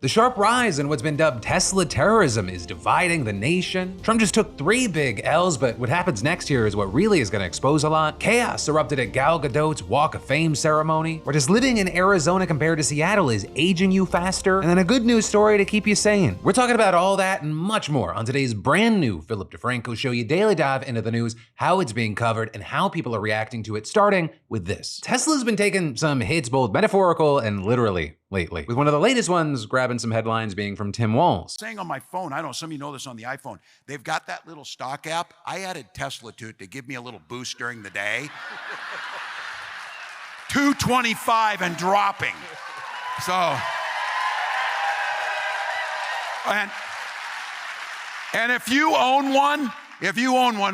The sharp rise in what's been dubbed Tesla terrorism is dividing the nation. Trump just took 3 big L's, but what happens next here is what really is gonna expose a lot. Chaos erupted at Gal Gadot's Walk of Fame ceremony, where just living in Arizona compared to Seattle is aging you faster, and then a good news story to keep you sane. We're talking about all that and much more on today's brand new Philip DeFranco show. You daily dive into the news, how it's being covered, and how people are reacting to it, starting with this. Tesla's been taking some hits, both metaphorical and literally, lately, with one of the latest ones grabbing some headlines being from Tim Walz. Saying on my phone, I don't know, some of you know this on the iPhone, they've got that little stock app. I added Tesla to it to give me a little boost during the day. 225 and dropping. So, and if you own one,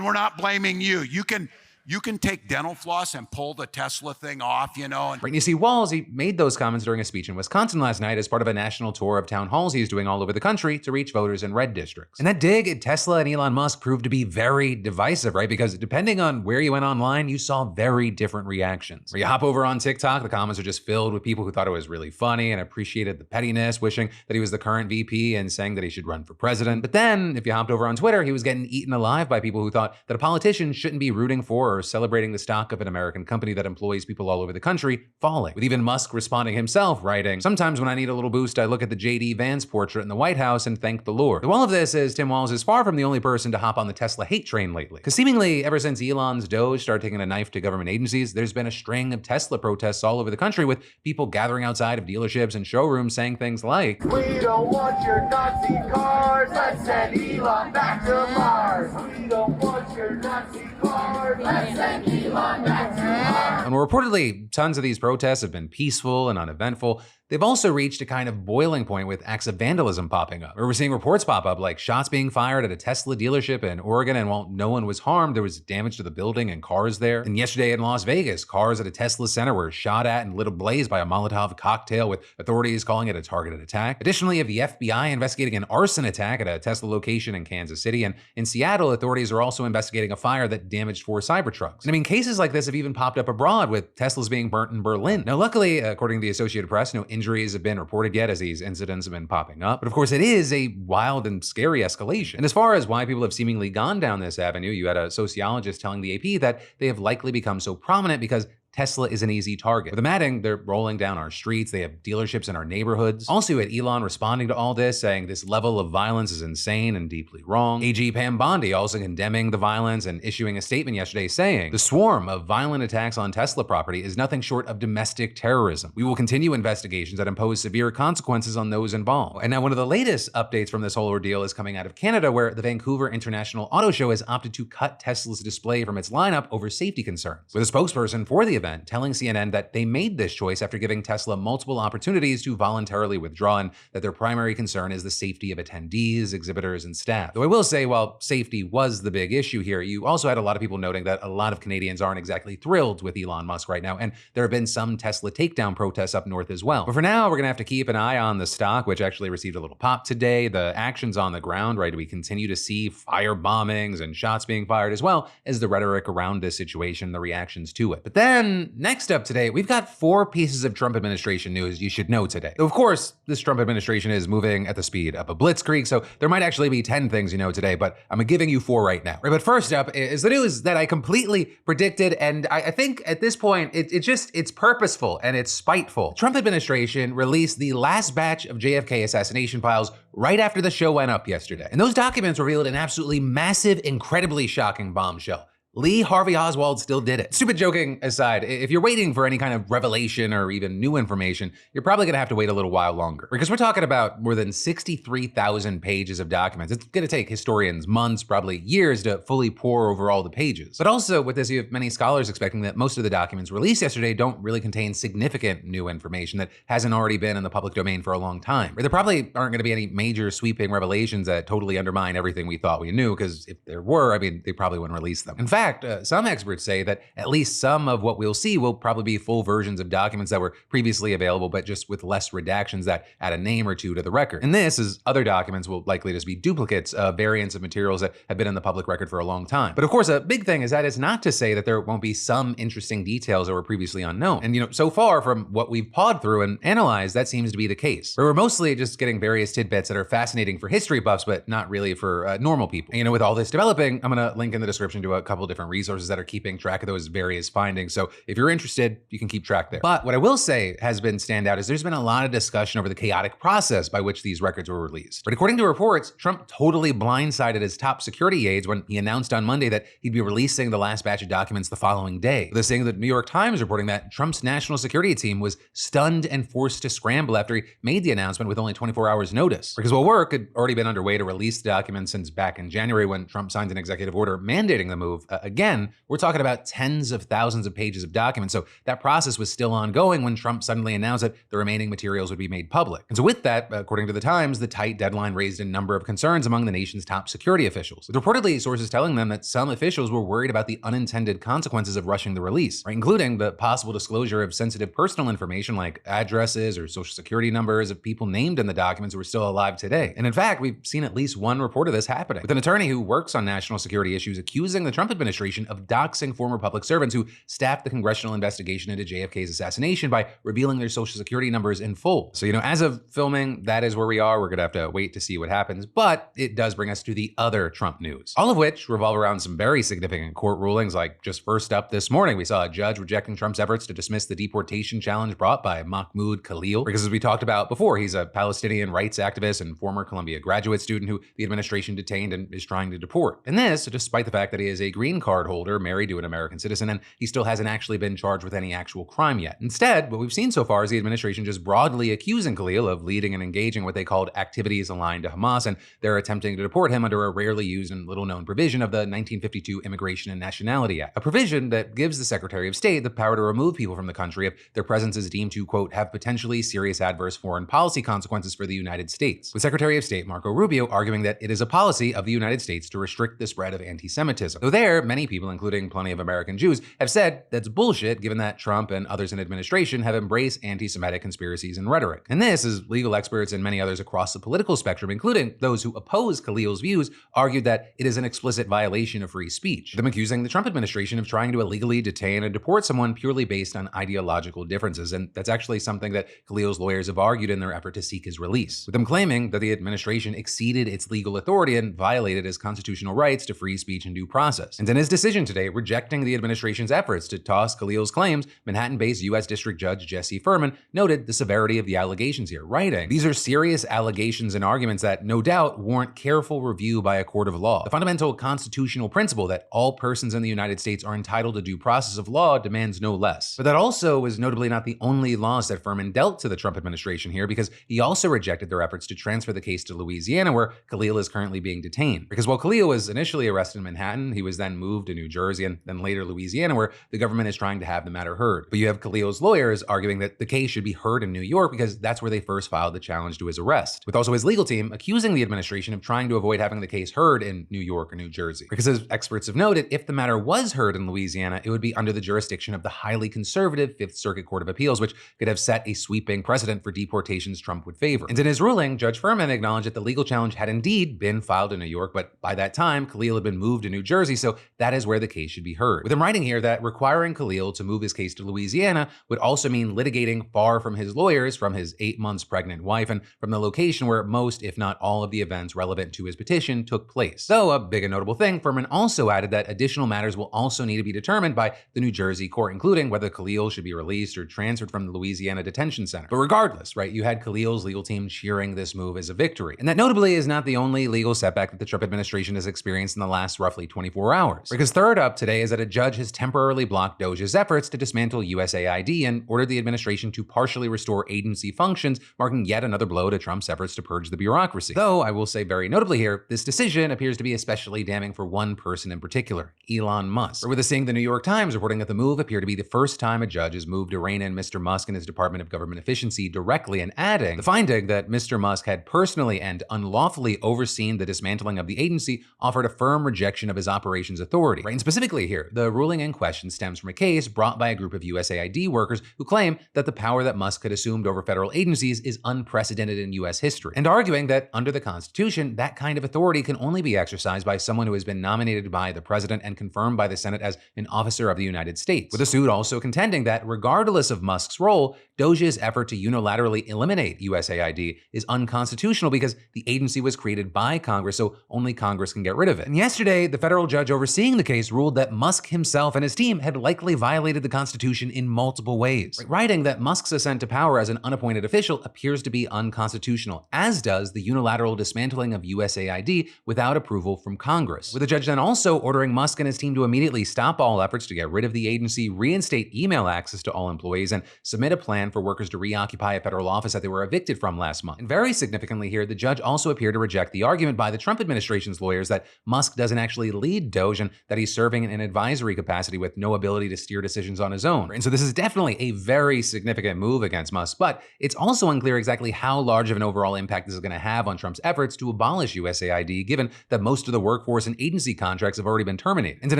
we're not blaming you. You can take dental floss and pull the Tesla thing off, you know. Right, and you see, Walz, he made those comments during a speech in Wisconsin last night as part of a national tour of town halls he's doing all over the country to reach voters in red districts. And that dig at Tesla and Elon Musk proved to be very divisive, right? Because depending on where you went online, you saw very different reactions. Where you hop over on TikTok, the comments are just filled with people who thought it was really funny and appreciated the pettiness, wishing that he was the current VP and saying that he should run for president. But then, if you hopped over on Twitter, he was getting eaten alive by people who thought that a politician shouldn't be rooting for or celebrating the stock of an American company that employs people all over the country falling, with even Musk responding himself, writing, "Sometimes when I need a little boost, I look at the J.D. Vance portrait in the White House and thank the Lord." All of this is Tim Walz is far from the only person to hop on the Tesla hate train lately, because seemingly ever since Elon's Doge started taking a knife to government agencies, there's been a string of Tesla protests all over the country, with people gathering outside of dealerships and showrooms saying things like, "We don't want your Nazi cars, let's send Elon back to Mars. We don't want your Nazi cars, let's send Elon back to Mars." And reportedly, tons of these protests have been peaceful and uneventful. They've also reached a kind of boiling point with acts of vandalism popping up. We're seeing reports pop up like shots being fired at a Tesla dealership in Oregon, and while no one was harmed, there was damage to the building and cars there. And yesterday in Las Vegas, cars at a Tesla center were shot at and lit ablaze by a Molotov cocktail, with authorities calling it a targeted attack. Additionally, you have the FBI investigating an arson attack at a Tesla location in Kansas City, and in Seattle, authorities are also investigating a fire that damaged 4 Cybertrucks. And I mean, cases like this have even popped up abroad, with Teslas being burnt in Berlin. Now, luckily, according to the Associated Press, no injuries have been reported yet as these incidents have been popping up. But of course, it is a wild and scary escalation. And as far as why people have seemingly gone down this avenue, you had a sociologist telling the AP that they have likely become so prominent because Tesla is an easy target. With them adding, they're rolling down our streets, they have dealerships in our neighborhoods. Also, you had Elon responding to all this, saying this level of violence is insane and deeply wrong. AG Pam Bondi also condemning the violence and issuing a statement yesterday saying, "The swarm of violent attacks on Tesla property is nothing short of domestic terrorism. We will continue investigations that impose severe consequences on those involved." And now one of the latest updates from this whole ordeal is coming out of Canada, where the Vancouver International Auto Show has opted to cut Tesla's display from its lineup over safety concerns, with a spokesperson for the event telling CNN that they made this choice after giving Tesla multiple opportunities to voluntarily withdraw, and that their primary concern is the safety of attendees, exhibitors, and staff. Though I will say, while safety was the big issue here, you also had a lot of people noting that a lot of Canadians aren't exactly thrilled with Elon Musk right now, and there have been some Tesla takedown protests up north as well. But for now, we're gonna have to keep an eye on the stock, which actually received a little pop today. The action's on the ground, right? We continue to see fire bombings and shots being fired, as well as the rhetoric around this situation, the reactions to it. But then, next up today, we've got 4 pieces of Trump administration news you should know today. Of course, this Trump administration is moving at the speed of a blitzkrieg, so there might actually be 10 things you know today, but I'm giving you 4 right now. Right, but first up is the news that I completely predicted, and I think at this point, it's purposeful and it's spiteful. Trump administration released the last batch of JFK assassination files right after the show went up yesterday. And those documents revealed an absolutely massive, incredibly shocking bombshell. Lee Harvey Oswald still did it. Stupid joking aside, if you're waiting for any kind of revelation or even new information, you're probably gonna have to wait a little while longer, because we're talking about more than 63,000 pages of documents. It's gonna take historians months, probably years, to fully pore over all the pages. But also with this, you have many scholars expecting that most of the documents released yesterday don't really contain significant new information that hasn't already been in the public domain for a long time. There probably aren't gonna be any major sweeping revelations that totally undermine everything we thought we knew, because if there were, I mean, they probably wouldn't release them. In fact, fact, some experts say that at least some of what we'll see will probably be full versions of documents that were previously available, but just with less redactions that add a name or two to the record. And this, as other documents, will likely just be duplicates of variants of materials that have been in the public record for a long time. But of course, a big thing is that it's not to say that there won't be some interesting details that were previously unknown. And so far from what we've pawed through and analyzed, that seems to be the case. Where we're mostly just getting various tidbits that are fascinating for history buffs, but not really for normal people. And, with all this developing, I'm gonna link in the description to a couple different resources that are keeping track of those various findings. So if you're interested, you can keep track there. But what I will say has been standout is there's been a lot of discussion over the chaotic process by which these records were released. But according to reports, Trump totally blindsided his top security aides when he announced on Monday that he'd be releasing the last batch of documents the following day. They're saying that New York Times reporting that Trump's national security team was stunned and forced to scramble after he made the announcement with only 24 hours notice. Because while work had already been underway to release the documents since back in January when Trump signed an executive order mandating the move, again, we're talking about tens of thousands of pages of documents. So that process was still ongoing when Trump suddenly announced that the remaining materials would be made public. And so with that, according to the Times, the tight deadline raised a number of concerns among the nation's top security officials. With reportedly sources telling them that some officials were worried about the unintended consequences of rushing the release, right, including the possible disclosure of sensitive personal information like addresses or social security numbers of people named in the documents who are still alive today. And in fact, we've seen at least one report of this happening, with an attorney who works on national security issues accusing the Trump administration of doxing former public servants who staffed the congressional investigation into JFK's assassination by revealing their social security numbers in full. So, as of filming, that is where we are. We're gonna have to wait to see what happens, but it does bring us to the other Trump news, all of which revolve around some very significant court rulings. Like, just first up this morning, we saw a judge rejecting Trump's efforts to dismiss the deportation challenge brought by Mahmoud Kahlil, because as we talked about before, he's a Palestinian rights activist and former Columbia graduate student who the administration detained and is trying to deport. And this, despite the fact that he is a green card holder married to an American citizen, and he still hasn't actually been charged with any actual crime yet. Instead, what we've seen so far is the administration just broadly accusing Kahlil of leading and engaging what they called activities aligned to Hamas, and they're attempting to deport him under a rarely used and little-known provision of the 1952 Immigration and Nationality Act, a provision that gives the Secretary of State the power to remove people from the country if their presence is deemed to, quote, have potentially serious adverse foreign policy consequences for the United States, with Secretary of State Marco Rubio arguing that it is a policy of the United States to restrict the spread of anti-Semitism. Though there, many people, including plenty of American Jews, have said that's bullshit, given that Trump and others in administration have embraced anti-Semitic conspiracies and rhetoric. And this, as legal experts and many others across the political spectrum, including those who oppose Khalil's views, argued that it is an explicit violation of free speech, them accusing the Trump administration of trying to illegally detain and deport someone purely based on ideological differences. And that's actually something that Khalil's lawyers have argued in their effort to seek his release, with them claiming that the administration exceeded its legal authority and violated his constitutional rights to free speech and due process. And in his decision today, rejecting the administration's efforts to toss Khalil's claims, Manhattan-based U.S. District Judge Jesse Furman noted the severity of the allegations here, writing, "These are serious allegations and arguments that, no doubt, warrant careful review by a court of law. The fundamental constitutional principle that all persons in the United States are entitled to due process of law demands no less." But that also was notably not the only loss that Furman dealt to the Trump administration here, because he also rejected their efforts to transfer the case to Louisiana, where Kahlil is currently being detained. Because while Kahlil was initially arrested in Manhattan, he was then moved to New Jersey and then later Louisiana, where the government is trying to have the matter heard. But you have Khalil's lawyers arguing that the case should be heard in New York because that's where they first filed the challenge to his arrest, with also his legal team accusing the administration of trying to avoid having the case heard in New York or New Jersey. Because as experts have noted, if the matter was heard in Louisiana, it would be under the jurisdiction of the highly conservative Fifth Circuit Court of Appeals, which could have set a sweeping precedent for deportations Trump would favor. And in his ruling, Judge Furman acknowledged that the legal challenge had indeed been filed in New York, but by that time, Kahlil had been moved to New Jersey, so that is where the case should be heard. With him writing here that requiring Kahlil to move his case to Louisiana would also mean litigating far from his lawyers, from his 8 months pregnant wife, and from the location where most, if not all, of the events relevant to his petition took place. Though a big and notable thing, Furman also added that additional matters will also need to be determined by the New Jersey court, including whether Kahlil should be released or transferred from the Louisiana detention center. But regardless, right, you had Khalil's legal team cheering this move as a victory. And that notably is not the only legal setback that the Trump administration has experienced in the last roughly 24 hours. Because third up today is that a judge has temporarily blocked DOJ's efforts to dismantle USAID and ordered the administration to partially restore agency functions, marking yet another blow to Trump's efforts to purge the bureaucracy. Though, I will say very notably here, this decision appears to be especially damning for one person in particular, Elon Musk. Or with seeing the New York Times reporting that the move appeared to be the first time a judge has moved to rein in Mr. Musk and his Department of Government Efficiency directly, and adding the finding that Mr. Musk had personally and unlawfully overseen the dismantling of the agency offered a firm rejection of his operations authority authority. Right? And specifically here, the ruling in question stems from a case brought by a group of USAID workers who claim that the power that Musk had assumed over federal agencies is unprecedented in US history, and arguing that under the Constitution, that kind of authority can only be exercised by someone who has been nominated by the president and confirmed by the Senate as an officer of the United States. With the suit also contending that regardless of Musk's role, Doge's effort to unilaterally eliminate USAID is unconstitutional because the agency was created by Congress, so only Congress can get rid of it. And yesterday, the federal judge overseeing the case ruled that Musk himself and his team had likely violated the Constitution in multiple ways, writing that Musk's ascent to power as an unappointed official appears to be unconstitutional, as does the unilateral dismantling of USAID without approval from Congress. With the judge then also ordering Musk and his team to immediately stop all efforts to get rid of the agency, reinstate email access to all employees, and submit a plan for workers to reoccupy a federal office that they were evicted from last month. And very significantly here, the judge also appeared to reject the argument by the Trump administration's lawyers that Musk doesn't actually lead Doge and that he's serving in an advisory capacity with no ability to steer decisions on his own. And so this is definitely a very significant move against Musk, but it's also unclear exactly how large of an overall impact this is going to have on Trump's efforts to abolish USAID, given that most of the workforce and agency contracts have already been terminated. And in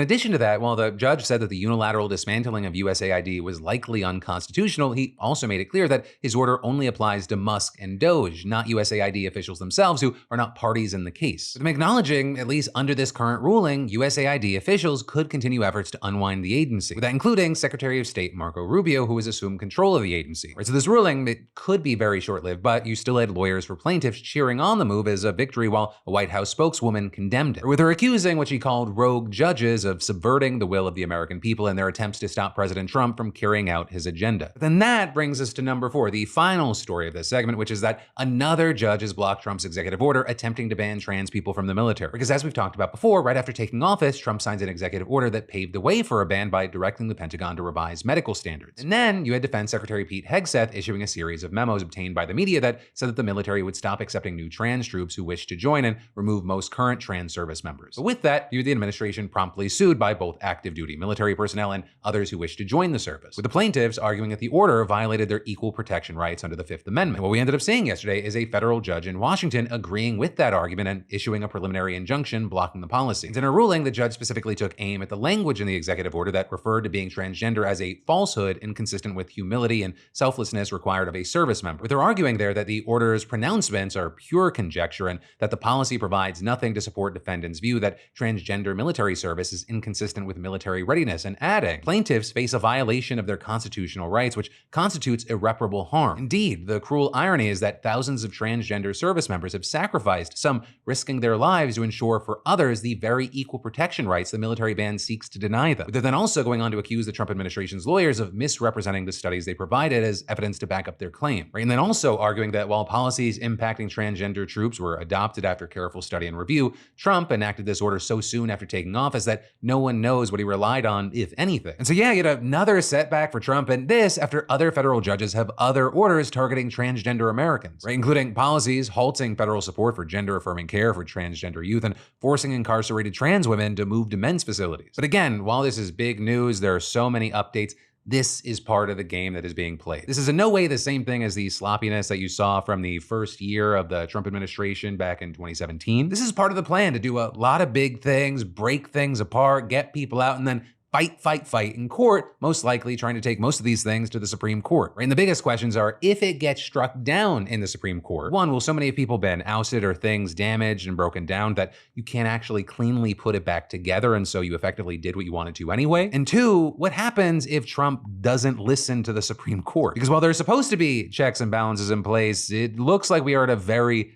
addition to that, while the judge said that the unilateral dismantling of USAID was likely unconstitutional, he also made it clear that his order only applies to Musk and Doge, not USAID officials themselves who are not parties in the case. But I'm acknowledging, at least under this current ruling, USAID officials could continue efforts to unwind the agency, with that including Secretary of State Marco Rubio, who has assumed control of the agency. Right, so this ruling, it could be very short-lived, but you still had lawyers for plaintiffs cheering on the move as a victory while a White House spokeswoman condemned it, with her accusing what she called rogue judges of subverting the will of the American people in their attempts to stop President Trump from carrying out his agenda. But then that brings us to number 4, the final story of this segment, which is that another judge has blocked Trump's executive order attempting to ban trans people from the military. Because as we've talked about before, right after taking office, Trump signs an executive order that paved the way for a ban by directing the Pentagon to revise medical standards. And then you had Defense Secretary Pete Hegseth issuing a series of memos obtained by the media that said that the military would stop accepting new trans troops who wished to join and remove most current trans service members. But with that, you had the administration promptly sued by both active duty military personnel and others who wished to join the service, with the plaintiffs arguing that the order violated their equal protection rights under the Fifth Amendment. And what we ended up seeing yesterday is a federal judge in Washington agreeing with that argument and issuing a preliminary injunction blocking the policy. And in a ruling, the judge specifically took aim at the language in the executive order that referred to being transgender as a falsehood inconsistent with humility and selflessness required of a service member, with her arguing there that the order's pronouncements are pure conjecture and that the policy provides nothing to support defendants' view that transgender military service is inconsistent with military readiness, and adding, plaintiffs face a violation of their constitutional rights, which constitutes irreparable harm. Indeed, the cruel irony is that thousands of transgender service members have sacrificed, some risking their lives to ensure for others the very equal protection rights the military ban seeks to deny them. They're then also going on to accuse the Trump administration's lawyers of misrepresenting the studies they provided as evidence to back up their claim. Right? And then also arguing that while policies impacting transgender troops were adopted after careful study and review, Trump enacted this order so soon after taking office that no one knows what he relied on, if anything. And so yeah, you had another setback for Trump, and this after other federal judges have other orders targeting transgender Americans, right? Including policies halting federal support for gender-affirming care for transgender youth and forcing incarcerated trans women to move to men's facilities. But again, while this is big news, there are so many updates. This is part of the game that is being played. This is in no way the same thing as the sloppiness that you saw from the first year of the Trump administration back in 2017. This is part of the plan to do a lot of big things, break things apart, get people out, and then fight in court, most likely trying to take most of these things to the Supreme Court. Right? And the biggest questions are, if it gets struck down in the Supreme Court, one, will so many people been ousted or things damaged and broken down that you can't actually cleanly put it back together, and so you effectively did what you wanted to anyway? And two, what happens if Trump doesn't listen to the Supreme Court? Because while there's supposed to be checks and balances in place, it looks like we are at a very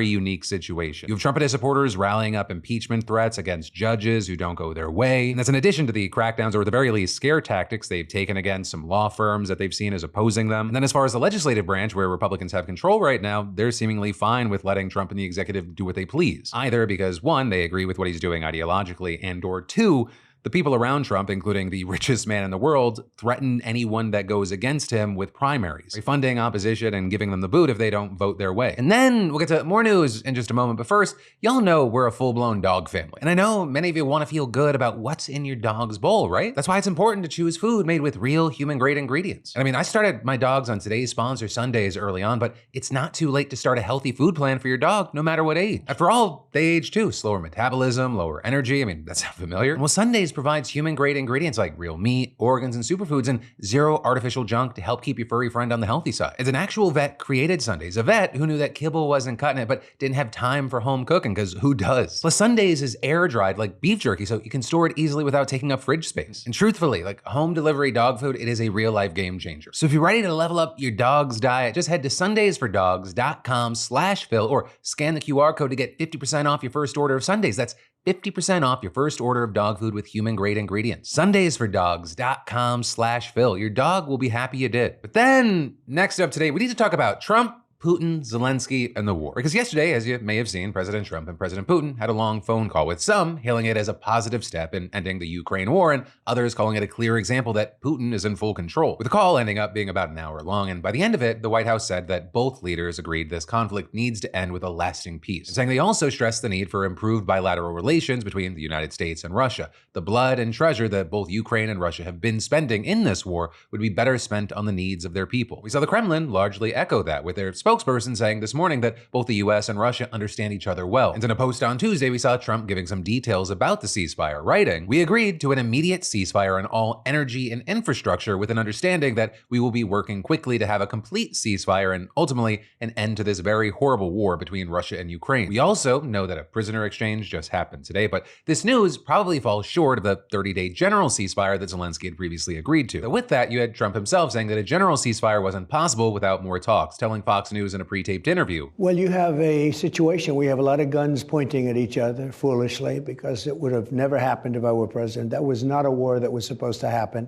unique situation. You have Trump and his supporters rallying up impeachment threats against judges who don't go their way. And that's in addition to the crackdowns, or at the very least scare tactics they've taken against some law firms that they've seen as opposing them. And then as far as the legislative branch, where Republicans have control right now, they're seemingly fine with letting Trump and the executive do what they please. Either because one, they agree with what he's doing ideologically, and or two, The people around Trump, including the richest man in the world, threaten anyone that goes against him with primaries, refunding opposition and giving them the boot if they don't vote their way. And then we'll get to more news in just a moment, but first, y'all know we're a full-blown dog family. And I know many of you want to feel good about what's in your dog's bowl, right? That's why it's important to choose food made with real human-grade ingredients. And I mean, I started my dogs on Today's Sponsor Sundays early on, but it's not too late to start a healthy food plan for your dog, no matter what age. After all, they age too. Slower metabolism, lower energy. I mean, that sounds familiar. Well, Sundays provides human-grade ingredients like real meat, organs, and superfoods, and zero artificial junk to help keep your furry friend on the healthy side. It's an actual vet created Sundays, a vet who knew that kibble wasn't cutting it, but didn't have time for home cooking, because who does? Plus, Sundays is air-dried like beef jerky, so you can store it easily without taking up fridge space. And truthfully, like home delivery dog food, it is a real-life game changer. So if you're ready to level up your dog's diet, just head to sundaysfordogs.com/Phil or scan the QR code to get 50% off your first order of Sundays. That's 50% off your first order of dog food with human-grade ingredients. Sundaysfordogs.com/Phil. Your dog will be happy you did. But then, next up today, we need to talk about Trump, Putin, Zelensky, and the war. Because yesterday, as you may have seen, President Trump and President Putin had a long phone call, with some hailing it as a positive step in ending the Ukraine war, and others calling it a clear example that Putin is in full control. With the call ending up being about an hour long, and by the end of it, the White House said that both leaders agreed this conflict needs to end with a lasting peace, and saying they also stressed the need for improved bilateral relations between the United States and Russia. The blood and treasure that both Ukraine and Russia have been spending in this war would be better spent on the needs of their people. We saw the Kremlin largely echo that, with their spokesperson saying this morning that both the US and Russia understand each other well. And in a post on Tuesday, we saw Trump giving some details about the ceasefire, writing, "We agreed to an immediate ceasefire on all energy and infrastructure with an understanding that we will be working quickly to have a complete ceasefire and ultimately an end to this very horrible war between Russia and Ukraine. We also know that a prisoner exchange just happened today, but this news probably falls short of the 30-day general ceasefire that Zelensky had previously agreed to." But with that, you had Trump himself saying that a general ceasefire wasn't possible without more talks, telling Fox News in a pre-taped interview. Well, you have a situation where you have a lot of guns pointing at each other, foolishly, because it would have never happened if I were president. That was not a war that was supposed to happen,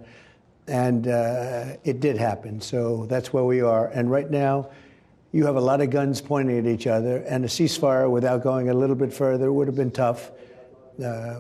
and it did happen. So that's where we are. And right now, you have a lot of guns pointing at each other, and a ceasefire without going a little bit further would have been tough.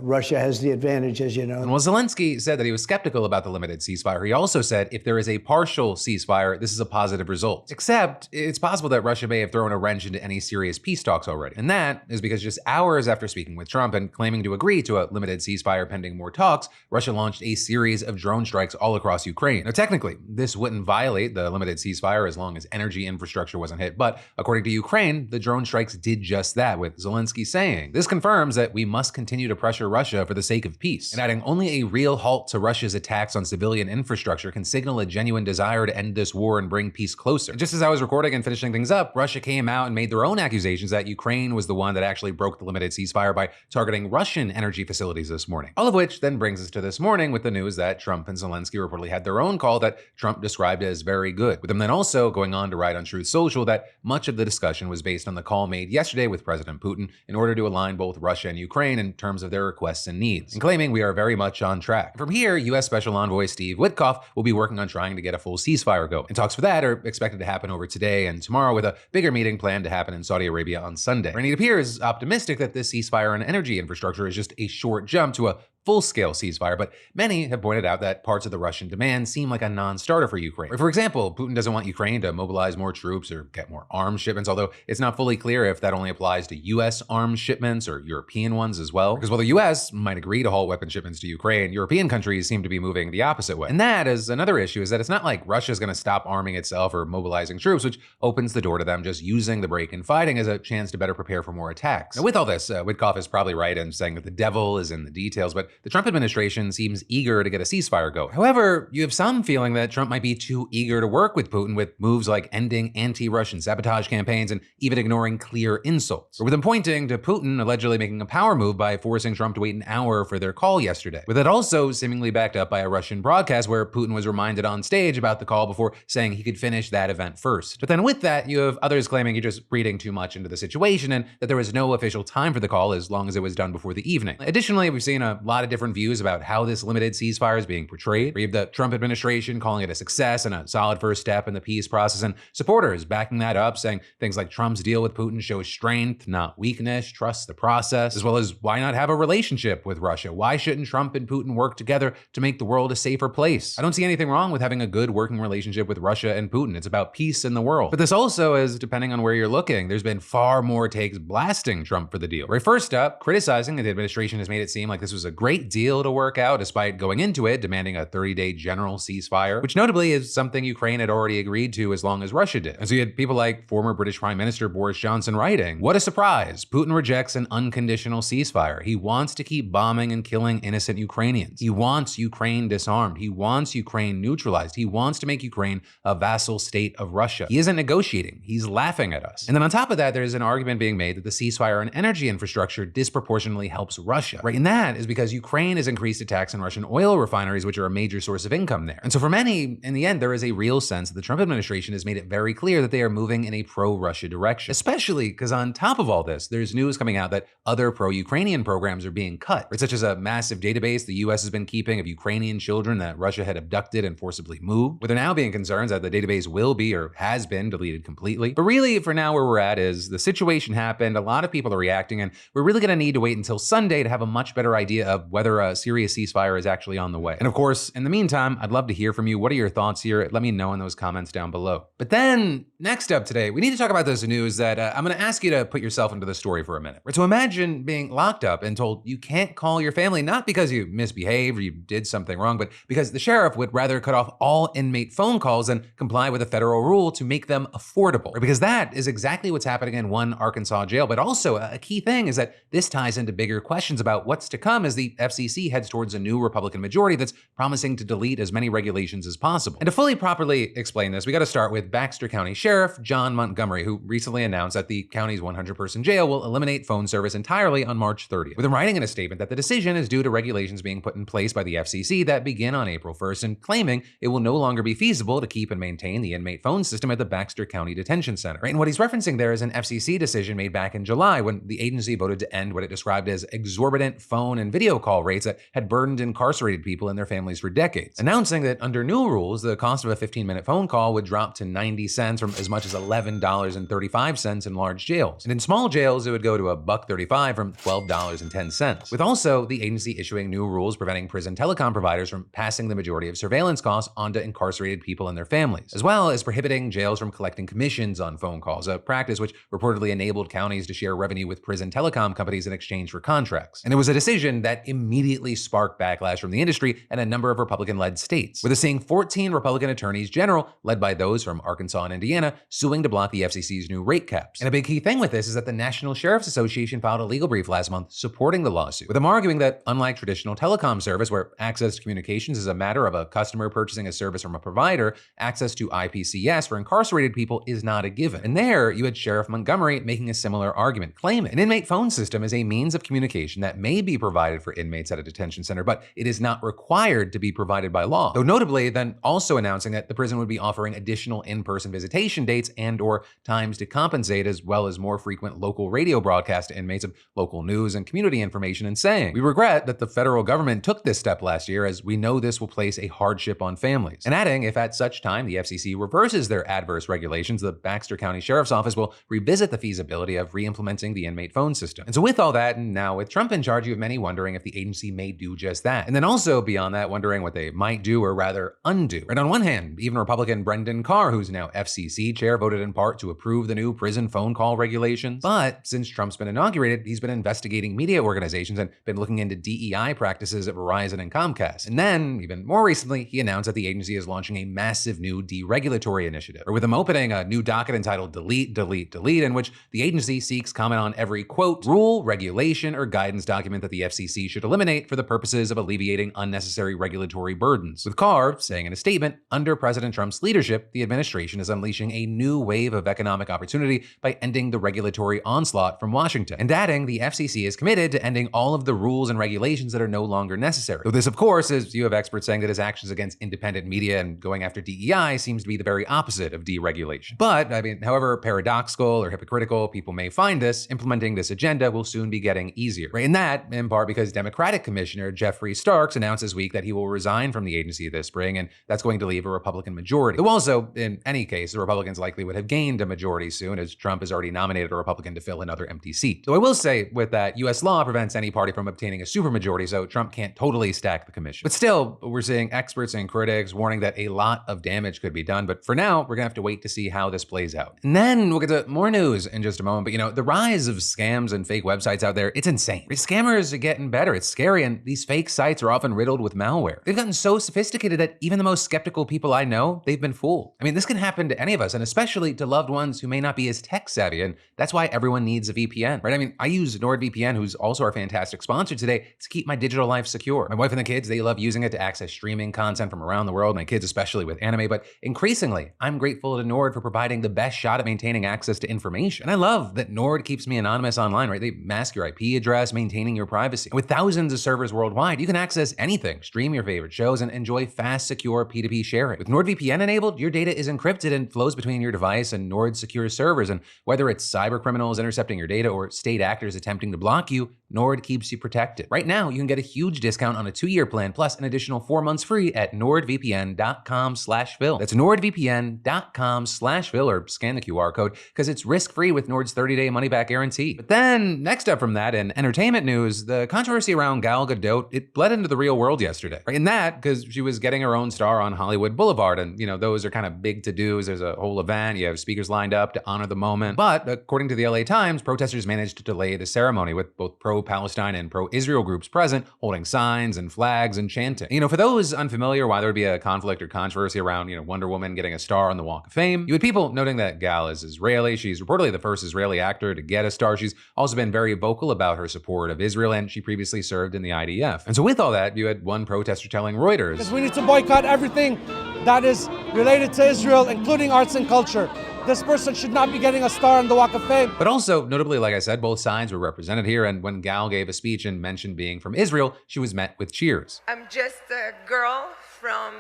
Russia has the advantage, as you know. And while Zelensky said that he was skeptical about the limited ceasefire, he also said if there is a partial ceasefire, this is a positive result. Except, it's possible that Russia may have thrown a wrench into any serious peace talks already. And that is because just hours after speaking with Trump and claiming to agree to a limited ceasefire pending more talks, Russia launched a series of drone strikes all across Ukraine. Now, technically, this wouldn't violate the limited ceasefire as long as energy infrastructure wasn't hit, but according to Ukraine, the drone strikes did just that, with Zelensky saying, "This confirms that we must continue to pressure Russia for the sake of peace," and adding, "Only a real halt to Russia's attacks on civilian infrastructure can signal a genuine desire to end this war and bring peace closer." And just as I was recording and finishing things up, Russia came out and made their own accusations that Ukraine was the one that actually broke the limited ceasefire by targeting Russian energy facilities this morning. All of which then brings us to this morning with the news that Trump and Zelensky reportedly had their own call that Trump described as very good, with them then also going on to write on Truth Social that much of the discussion was based on the call made yesterday with President Putin in order to align both Russia and Ukraine in terms of their requests and needs, and claiming we are very much on track. From here, U.S. Special Envoy Steve Witkoff will be working on trying to get a full ceasefire going, and talks for that are expected to happen over today and tomorrow, with a bigger meeting planned to happen in Saudi Arabia on Sunday. And it appears optimistic that this ceasefire on energy infrastructure is just a short jump to a full-scale ceasefire, but many have pointed out that parts of the Russian demand seem like a non-starter for Ukraine. For example, Putin doesn't want Ukraine to mobilize more troops or get more arms shipments, although it's not fully clear if that only applies to US arms shipments or European ones as well. Because while the US might agree to halt weapon shipments to Ukraine, European countries seem to be moving the opposite way. And that is another issue, is that it's not like Russia's going to stop arming itself or mobilizing troops, which opens the door to them just using the break in fighting as a chance to better prepare for more attacks. Now, with all this, Witkoff is probably right in saying that the devil is in the details, but the Trump administration seems eager to get a ceasefire going. However, you have some feeling that Trump might be too eager to work with Putin, with moves like ending anti-Russian sabotage campaigns and even ignoring clear insults, or with him pointing to Putin allegedly making a power move by forcing Trump to wait an hour for their call yesterday, with it also seemingly backed up by a Russian broadcast where Putin was reminded on stage about the call before saying he could finish that event first. But then with that, you have others claiming you're just reading too much into the situation and that there was no official time for the call as long as it was done before the evening. Additionally, we've seen a lot lot of different views about how this limited ceasefire is being portrayed. We have the Trump administration calling it a success and a solid first step in the peace process, and supporters backing that up, saying things like Trump's deal with Putin shows strength, not weakness, trust the process, as well as why not have a relationship with Russia? Why shouldn't Trump and Putin work together to make the world a safer place? I don't see anything wrong with having a good working relationship with Russia and Putin. It's about peace in the world. But this also is, depending on where you're looking, there's been far more takes blasting Trump for the deal. Right, first up, criticizing that the administration has made it seem like this was a great deal to work out, despite going into it demanding a 30-day general ceasefire, which notably is something Ukraine had already agreed to as long as Russia did. And so you had people like former British Prime Minister Boris Johnson writing, "What a surprise. Putin rejects an unconditional ceasefire. He wants to keep bombing and killing innocent Ukrainians. He wants Ukraine disarmed. He wants Ukraine neutralized. He wants to make Ukraine a vassal state of Russia. He isn't negotiating. He's laughing at us." And then on top of that, there's an argument being made that the ceasefire and energy infrastructure disproportionately helps Russia, right? And that is because Ukraine has increased attacks on Russian oil refineries, which are a major source of income there. And so for many, in the end, there is a real sense that the Trump administration has made it very clear that they are moving in a pro-Russia direction, especially because on top of all this, there's news coming out that other pro-Ukrainian programs are being cut, right? Such as a massive database the US has been keeping of Ukrainian children that Russia had abducted and forcibly moved, with there now being concerns that the database will be or has been deleted completely. But really, for now, where we're at is the situation happened, a lot of people are reacting, and we're really gonna need to wait until Sunday to have a much better idea of whether a serious ceasefire is actually on the way. And of course, in the meantime, I'd love to hear from you. What are your thoughts here? Let me know in those comments down below. But then, next up today, we need to talk about this news that I'm gonna ask you to put yourself into the story for a minute. So imagine being locked up and told you can't call your family, not because you misbehaved or you did something wrong, but because the sheriff would rather cut off all inmate phone calls and comply with a federal rule to make them affordable. Because that is exactly what's happening in one Arkansas jail. But also a key thing is that this ties into bigger questions about what's to come as the FCC heads towards a new Republican majority that's promising to delete as many regulations as possible. And to fully properly explain this, we got to start with Baxter County Sheriff John Montgomery, who recently announced that the county's 100-person jail will eliminate phone service entirely on March 30th, with him writing in a statement that the decision is due to regulations being put in place by the FCC that begin on April 1st, and claiming it will no longer be feasible to keep and maintain the inmate phone system at the Baxter County Detention Center. Right? And what he's referencing there is an FCC decision made back in July when the agency voted to end what it described as exorbitant phone and video call rates that had burdened incarcerated people and their families for decades, announcing that under new rules, the cost of a 15-minute phone call would drop to 90 cents from as much as $11.35 in large jails. And in small jails, it would go to $1.35 from $12.10. With also the agency issuing new rules preventing prison telecom providers from passing the majority of surveillance costs onto incarcerated people and their families, as well as prohibiting jails from collecting commissions on phone calls, a practice which reportedly enabled counties to share revenue with prison telecom companies in exchange for contracts. And it was a decision that immediately sparked backlash from the industry and a number of Republican-led states, with us seeing 14 Republican attorneys general, led by those from Arkansas and Indiana, suing to block the FCC's new rate caps. And a big key thing with this is that the National Sheriff's Association filed a legal brief last month supporting the lawsuit, with them arguing that unlike traditional telecom service, where access to communications is a matter of a customer purchasing a service from a provider, access to IPCS for incarcerated people is not a given. And there, you had Sheriff Montgomery making a similar argument, claiming an inmate phone system is a means of communication that may be provided for inmates at a detention center, but it is not required to be provided by law. Though notably, then also announcing that the prison would be offering additional in-person visitation dates and/or times to compensate, as well as more frequent local radio broadcasts to inmates of local news and community information, and saying, "We regret that the federal government took this step last year, as we know this will place a hardship on families." And adding, if at such time the FCC reverses their adverse regulations, the Baxter County Sheriff's Office will revisit the feasibility of re-implementing the inmate phone system. And so with all that, and now with Trump in charge, you have many wondering if the agency may do just that. And then also beyond that, wondering what they might do or rather undo. Right, on one hand, even Republican Brendan Carr, who's now FCC chair, voted in part to approve the new prison phone call regulations. But since Trump's been inaugurated, he's been investigating media organizations and been looking into DEI practices at Verizon and Comcast. And then, even more recently, he announced that the agency is launching a massive new deregulatory initiative, or with him opening a new docket entitled Delete, Delete, Delete, in which the agency seeks comment on every, quote, rule, regulation, or guidance document that the FCC should eliminate for the purposes of alleviating unnecessary regulatory burdens. With Carr saying in a statement, under President Trump's leadership, the administration is unleashing a new wave of economic opportunity by ending the regulatory onslaught from Washington, and adding the FCC is committed to ending all of the rules and regulations that are no longer necessary. Though this, of course, is you have experts saying that his actions against independent media and going after DEI seems to be the very opposite of deregulation. But, I mean, however paradoxical or hypocritical people may find this, implementing this agenda will soon be getting easier. Right? And that, in part, because Democrats Democratic Commissioner Jeffrey Starks announced this week that he will resign from the agency this spring, and that's going to leave a Republican majority. Though also, in any case, the Republicans likely would have gained a majority soon, as Trump has already nominated a Republican to fill another empty seat. Though I will say, with that, U.S. law prevents any party from obtaining a supermajority, so Trump can't totally stack the commission. But still, we're seeing experts and critics warning that a lot of damage could be done, but for now, we're gonna have to wait to see how this plays out. And then we'll get to more news in just a moment, but the rise of scams and fake websites out there, it's insane. Scammers are getting better, it's scary, and these fake sites are often riddled with malware. They've gotten so sophisticated that even the most skeptical people I know, they've been fooled. I mean, this can happen to any of us, and especially to loved ones who may not be as tech savvy, and that's why everyone needs a VPN, right? I mean, I use NordVPN, who's also our fantastic sponsor today, to keep my digital life secure. My wife and the kids, they love using it to access streaming content from around the world, my kids especially with anime, but increasingly, I'm grateful to Nord for providing the best shot at maintaining access to information. And I love that Nord keeps me anonymous online, right? They mask your IP address, maintaining your privacy. And with thousands of servers worldwide, you can access anything, stream your favorite shows, and enjoy fast, secure P2P sharing. With NordVPN enabled, your data is encrypted and flows between your device and Nord's secure servers. And whether it's cyber criminals intercepting your data or state actors attempting to block you, Nord keeps you protected. Right now, you can get a huge discount on a 2-year plan plus an additional 4 months free at nordvpn.com/Phil. That's nordvpn.com/Phil, or scan the QR code because it's risk-free with Nord's 30-day money-back guarantee. But then, next up from that, in entertainment news, the controversy around Gal Gadot, it bled into the real world yesterday. In that, because she was getting her own star on Hollywood Boulevard, and those are kind of big to-dos. There's a whole event, you have speakers lined up to honor the moment. But according to the LA Times, protesters managed to delay the ceremony with both pro-Palestine and pro-Israel groups present, holding signs and flags and chanting. For those unfamiliar why there would be a conflict or controversy around, Wonder Woman getting a star on the Walk of Fame, you had people noting that Gal is Israeli. She's reportedly the first Israeli actor to get a star. She's also been very vocal about her support of Israel, and she previously served in the IDF. And so with all that, you had one protester telling Reuters, because we need to boycott everything that is related to Israel, including arts and culture. This person should not be getting a star on the Walk of Fame. But also, notably, like I said, both sides were represented here, and when Gal gave a speech and mentioned being from Israel, she was met with cheers. I'm just a girl from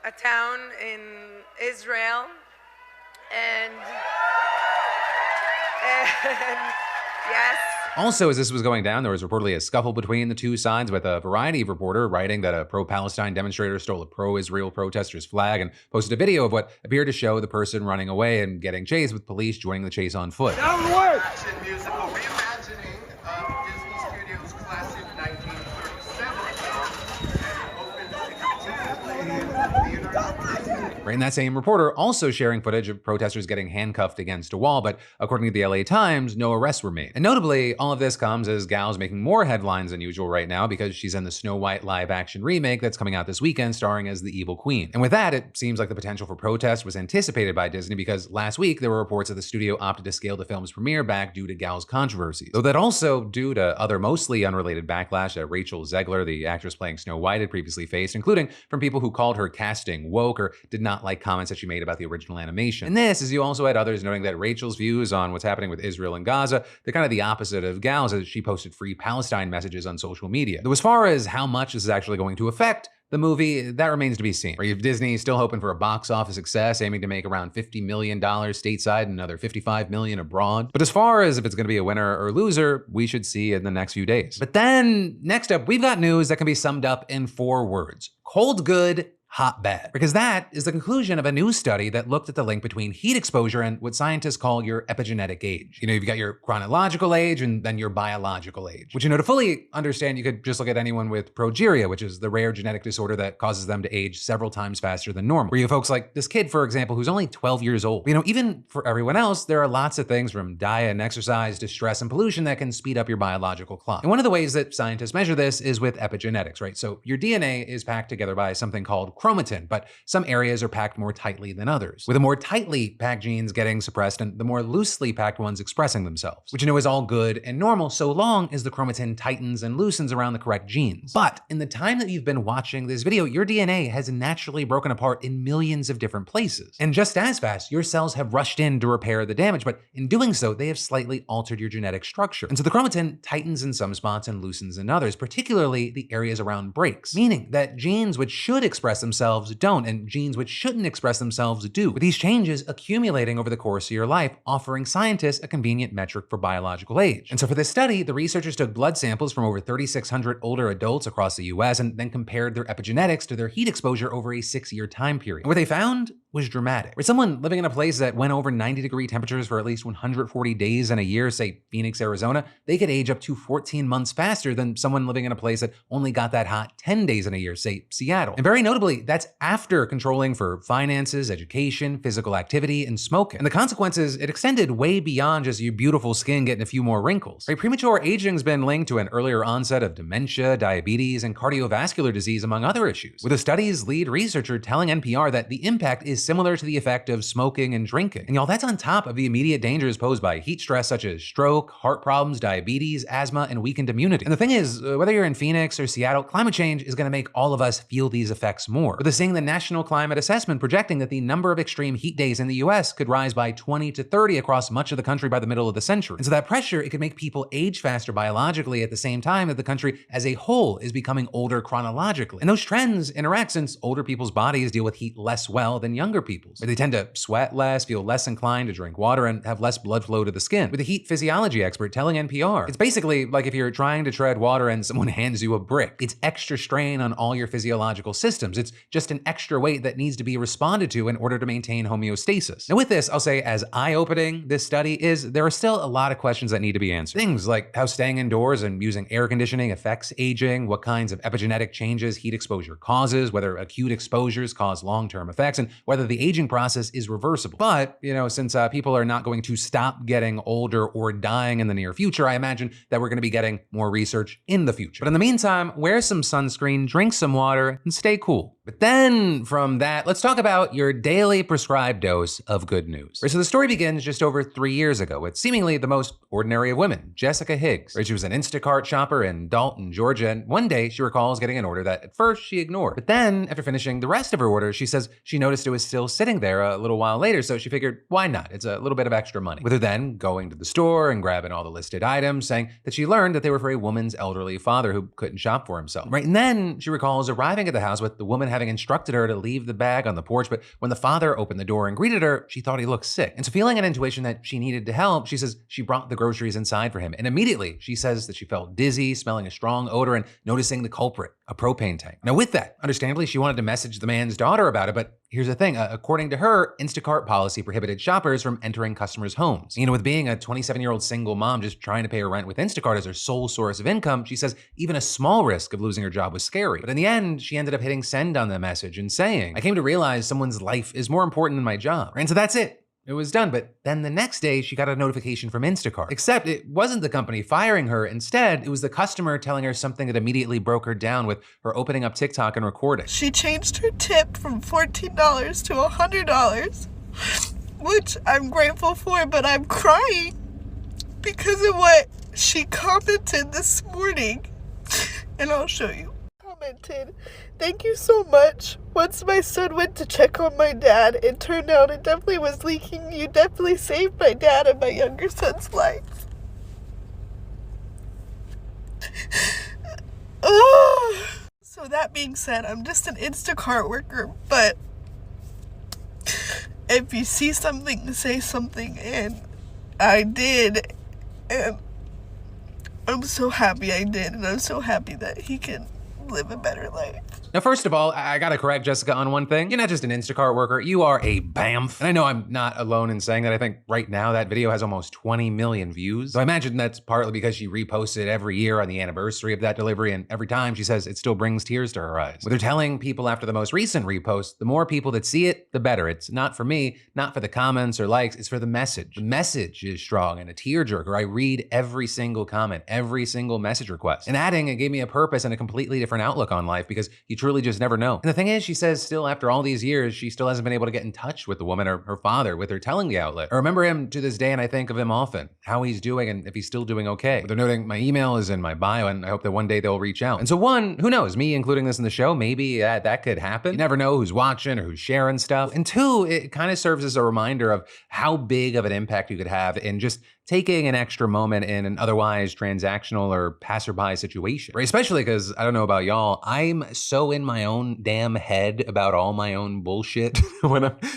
a town in Israel, and yes. Also, as this was going down, there was reportedly a scuffle between the two sides, with a Variety reporter writing that a pro-Palestine demonstrator stole a pro-Israel protester's flag and posted a video of what appeared to show the person running away and getting chased, with police joining the chase on foot. Down the way! Musical reimagining of Disney Studios' classic 1937 Right, and that same reporter also sharing footage of protesters getting handcuffed against a wall, but according to the LA Times, no arrests were made. And notably, all of this comes as Gal's making more headlines than usual right now because she's in the Snow White live-action remake that's coming out this weekend starring as the evil queen. And with that, it seems like the potential for protest was anticipated by Disney because last week there were reports that the studio opted to scale the film's premiere back due to Gal's controversies. Though that also due to other mostly unrelated backlash that Rachel Zegler, the actress playing Snow White, had previously faced, including from people who called her casting woke or did not like comments that she made about the original animation. And this, as you also had others noting that Rachel's views on what's happening with Israel and Gaza, they're kind of the opposite of Gal's, as she posted free Palestine messages on social media. Though as far as how much this is actually going to affect the movie, that remains to be seen. Or you have Disney still hoping for a box office success, aiming to make around $50 million stateside and another $55 million abroad. But as far as if it's gonna be a winner or loser, we should see in the next few days. But then, next up, we've got news that can be summed up in 4 words. Cold good, hot bad. Because that is the conclusion of a new study that looked at the link between heat exposure and what scientists call your epigenetic age. You've got your chronological age and then your biological age. Which, to fully understand, you could just look at anyone with progeria, which is the rare genetic disorder that causes them to age several times faster than normal. Where you have folks like this kid, for example, who's only 12 years old. Even for everyone else, there are lots of things from diet and exercise to stress and pollution that can speed up your biological clock. And one of the ways that scientists measure this is with epigenetics, right? So your DNA is packed together by something called chromatin, but some areas are packed more tightly than others, with the more tightly packed genes getting suppressed and the more loosely packed ones expressing themselves, which is all good and normal so long as the chromatin tightens and loosens around the correct genes. But in the time that you've been watching this video, your DNA has naturally broken apart in millions of different places. And just as fast, your cells have rushed in to repair the damage, but in doing so, they have slightly altered your genetic structure. And so the chromatin tightens in some spots and loosens in others, particularly the areas around breaks, meaning that genes which should express themselves themselves don't, and genes which shouldn't express themselves do, with these changes accumulating over the course of your life, offering scientists a convenient metric for biological age. And so for this study, the researchers took blood samples from over 3,600 older adults across the US and then compared their epigenetics to their heat exposure over a 6-year time period. And what they found was dramatic. For someone living in a place that went over 90-degree temperatures for at least 140 days in a year, say Phoenix, Arizona, they could age up to 14 months faster than someone living in a place that only got that hot 10 days in a year, say Seattle. And very notably, that's after controlling for finances, education, physical activity, and smoking. And the consequences, it extended way beyond just your beautiful skin getting a few more wrinkles. Right? Premature aging's been linked to an earlier onset of dementia, diabetes, and cardiovascular disease, among other issues, with the study's lead researcher telling NPR that the impact is similar to the effect of smoking and drinking. And y'all, that's on top of the immediate dangers posed by heat stress such as stroke, heart problems, diabetes, asthma, and weakened immunity. And the thing is, whether you're in Phoenix or Seattle, climate change is going to make all of us feel these effects more. With seeing the National Climate Assessment projecting that the number of extreme heat days in the US could rise by 20 to 30 across much of the country by the middle of the century. And so that pressure, it could make people age faster biologically at the same time that the country as a whole is becoming older chronologically. And those trends interact since older people's bodies deal with heat less well than younger people's. They tend to sweat less, feel less inclined to drink water, and have less blood flow to the skin. With a heat physiology expert telling NPR, it's basically like if you're trying to tread water and someone hands you a brick. It's extra strain on all your physiological systems. It's just an extra weight that needs to be responded to in order to maintain homeostasis. Now with this, I'll say as eye-opening this study is, there are still a lot of questions that need to be answered. Things like how staying indoors and using air conditioning affects aging, what kinds of epigenetic changes heat exposure causes, whether acute exposures cause long-term effects, and whether the aging process is reversible. But, since people are not going to stop getting older or dying in the near future, I imagine that we're going to be getting more research in the future. But in the meantime, wear some sunscreen, drink some water, and stay cool. But then from that, let's talk about your daily prescribed dose of good news. So the story begins just over 3 years ago with seemingly the most ordinary of women, Jessica Higgs. She was an Instacart shopper in Dalton, Georgia, and one day she recalls getting an order that at first she ignored. But then, after finishing the rest of her order, she says she noticed it was still sitting there a little while later, so she figured, why not? It's a little bit of extra money. With her then going to the store and grabbing all the listed items, saying that she learned that they were for a woman's elderly father who couldn't shop for himself. Right, and then she recalls arriving at the house with the woman having instructed her to leave the bag on the porch, but when the father opened the door and greeted her, she thought he looked sick. And so feeling an intuition that she needed to help, she says she brought the groceries inside for him. And immediately she says that she felt dizzy, smelling a strong odor, and noticing the culprit, a propane tank. Now with that, understandably, she wanted to message the man's daughter about it, but here's the thing. According to her, Instacart policy prohibited shoppers from entering customers' homes. With being a 27-year-old single mom just trying to pay her rent with Instacart as her sole source of income, she says even a small risk of losing her job was scary. But in the end, she ended up hitting send on the message and saying, I came to realize someone's life is more important than my job. And so that's it. It was done, but then the next day she got a notification from Instacart. Except it wasn't the company firing her. Instead, it was the customer telling her something that immediately broke her down with her opening up TikTok and recording. She changed her tip from $14 to $100, which I'm grateful for, but I'm crying because of what she commented this morning. And I'll show you. Commented, thank you so much. Once my son went to check on my dad, it turned out it definitely was leaking. You definitely saved my dad and my younger son's life. So that being said, I'm just an Instacart worker, but if you see something, say something, and I did, and I'm so happy I did, and I'm so happy that he can live a better life. Now, first of all, I gotta correct Jessica on one thing. You're not just an Instacart worker, you are a BAMF. And I know I'm not alone in saying that. I think right now that video has almost 20 million views. So I imagine that's partly because she reposted every year on the anniversary of that delivery, and every time she says it still brings tears to her eyes. With her telling people after the most recent repost, the more people that see it, the better. It's not for me, not for the comments or likes, it's for the message. The message is strong and a tearjerker. I read every single comment, every single message request. And adding, it gave me a purpose and a completely different outlook on life because you truly just never know. And the thing is, she says still after all these years, she still hasn't been able to get in touch with the woman or her father with her telling the outlet. I remember him to this day and I think of him often, how he's doing and if he's still doing okay. They're noting my email is in my bio and I hope that one day they'll reach out. And so one, who knows, me including this in the show, maybe that could happen. You never know who's watching or who's sharing stuff. And two, it kind of serves as a reminder of how big of an impact you could have in just taking an extra moment in an otherwise transactional or passerby situation. Right? Especially because, I don't know about y'all, I'm so in my own damn head about all my own bullshit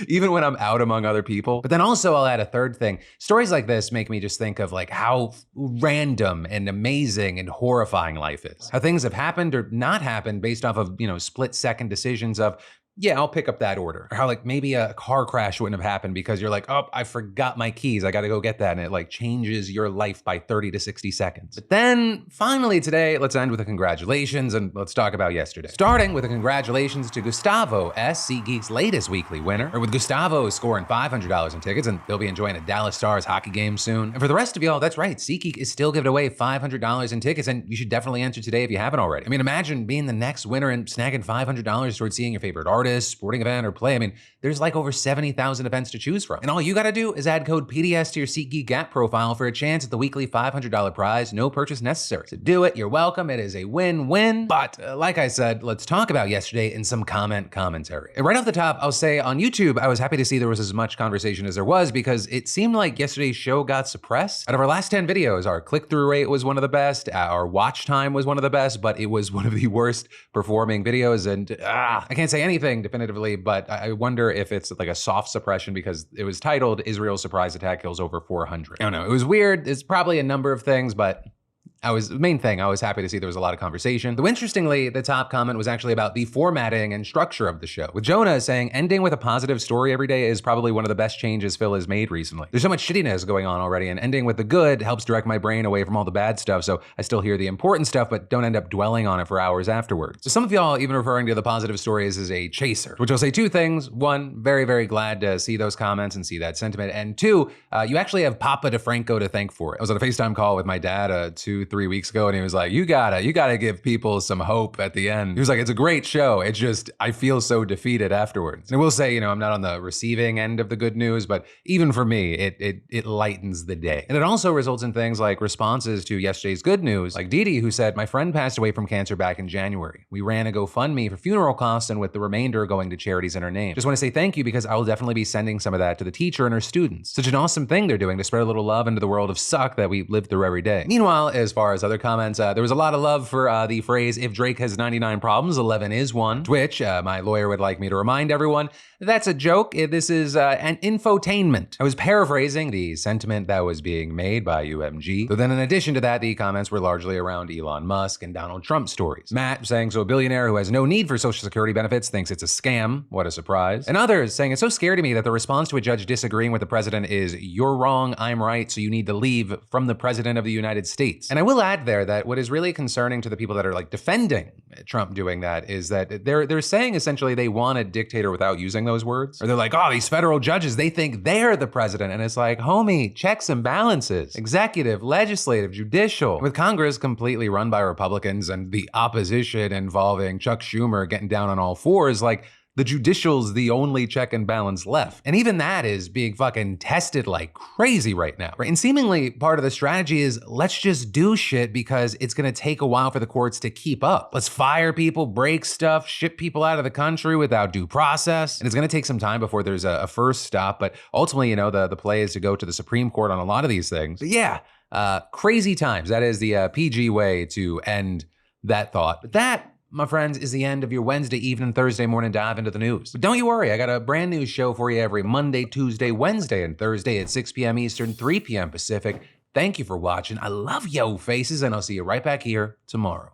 even when I'm out among other people. But then also I'll add a third thing. Stories like this make me just think of like how random and amazing and horrifying life is. How things have happened or not happened based off of, split-second decisions of, yeah, I'll pick up that order. Or how like maybe a car crash wouldn't have happened because you're like, oh, I forgot my keys. I gotta go get that. And it like changes your life by 30 to 60 seconds. But then finally today, let's end with a congratulations and let's talk about yesterday. Starting with a congratulations to Gustavo S, SeatGeek's latest weekly winner. Or with Gustavo scoring $500 in tickets and they'll be enjoying a Dallas Stars hockey game soon. And for the rest of y'all, that's right, SeatGeek is still giving away $500 in tickets and you should definitely enter today if you haven't already. I mean, imagine being the next winner and snagging $500 towards seeing your favorite artist, sporting event, or play. I mean, there's like over 70,000 events to choose from. And all you gotta do is add code PDS to your SeatGeek app profile for a chance at the weekly $500 prize, no purchase necessary. So do it, you're welcome, it is a win-win. But like I said, let's talk about yesterday in some commentary. And right off the top, I'll say on YouTube, I was happy to see there was as much conversation as there was because it seemed like yesterday's show got suppressed. Out of our last 10 videos, our click-through rate was one of the best, our watch time was one of the best, but it was one of the worst performing videos. And I can't say anything definitively, but I wonder if it's like a soft suppression because it was titled Israel's surprise attack kills over 400. I don't know, it was weird. It's probably a number of things, but I was happy to see there was a lot of conversation. Though interestingly, the top comment was actually about the formatting and structure of the show, with Jonah saying ending with a positive story every day is probably one of the best changes Phil has made recently. There's so much shittiness going on already, and ending with the good helps direct my brain away from all the bad stuff, so I still hear the important stuff, but don't end up dwelling on it for hours afterwards. So some of y'all even referring to the positive stories as a chaser, which I'll say two things. One, very, very glad to see those comments and see that sentiment. And two, you actually have Papa DeFranco to thank for it. I was on a FaceTime call with my dad 2-3 weeks ago, and he was like, you gotta give people some hope at the end. He was like, it's a great show. It's just, I feel so defeated afterwards. And I will say, I'm not on the receiving end of the good news, but even for me, it lightens the day. And it also results in things like responses to yesterday's good news, like Dee Dee, who said, my friend passed away from cancer back in January. We ran a GoFundMe for funeral costs and with the remainder going to charities in her name. Just want to say thank you because I will definitely be sending some of that to the teacher and her students. Such an awesome thing they're doing to spread a little love into the world of suck that we live through every day. Meanwhile, as far as other comments, there was a lot of love for the phrase, if Drake has 99 problems, 11 is one, to which my lawyer would like me to remind everyone, that's a joke. This is an infotainment. I was paraphrasing the sentiment that was being made by UMG. So then in addition to that, the comments were largely around Elon Musk and Donald Trump stories. Matt saying, so a billionaire who has no need for Social Security benefits thinks it's a scam. What a surprise. And others saying, it's so scary to me that the response to a judge disagreeing with the president is, you're wrong, I'm right, so you need to leave from the president of the United States. And I will add there that what is really concerning to the people that are like defending Trump doing that is that they're saying essentially they want a dictator without using those words. Or they're like, oh, these federal judges, they think they're the president. And it's like, homie, checks and balances, executive, legislative, judicial. With Congress completely run by Republicans and the opposition involving Chuck Schumer getting down on all fours, like, the judicial's the only check and balance left. And even that is being fucking tested like crazy right now, right? And seemingly part of the strategy is let's just do shit because it's gonna take a while for the courts to keep up. Let's fire people, break stuff, ship people out of the country without due process. And it's gonna take some time before there's a first stop, but ultimately, the play is to go to the Supreme Court on a lot of these things. But yeah, crazy times. That is the PG way to end that thought. But that, my friends, is the end of your Wednesday evening, Thursday morning dive into the news. But don't you worry, I got a brand new show for you every Monday, Tuesday, Wednesday, and Thursday at 6 p.m. Eastern, 3 p.m. Pacific. Thank you for watching. I love yo faces, and I'll see you right back here tomorrow.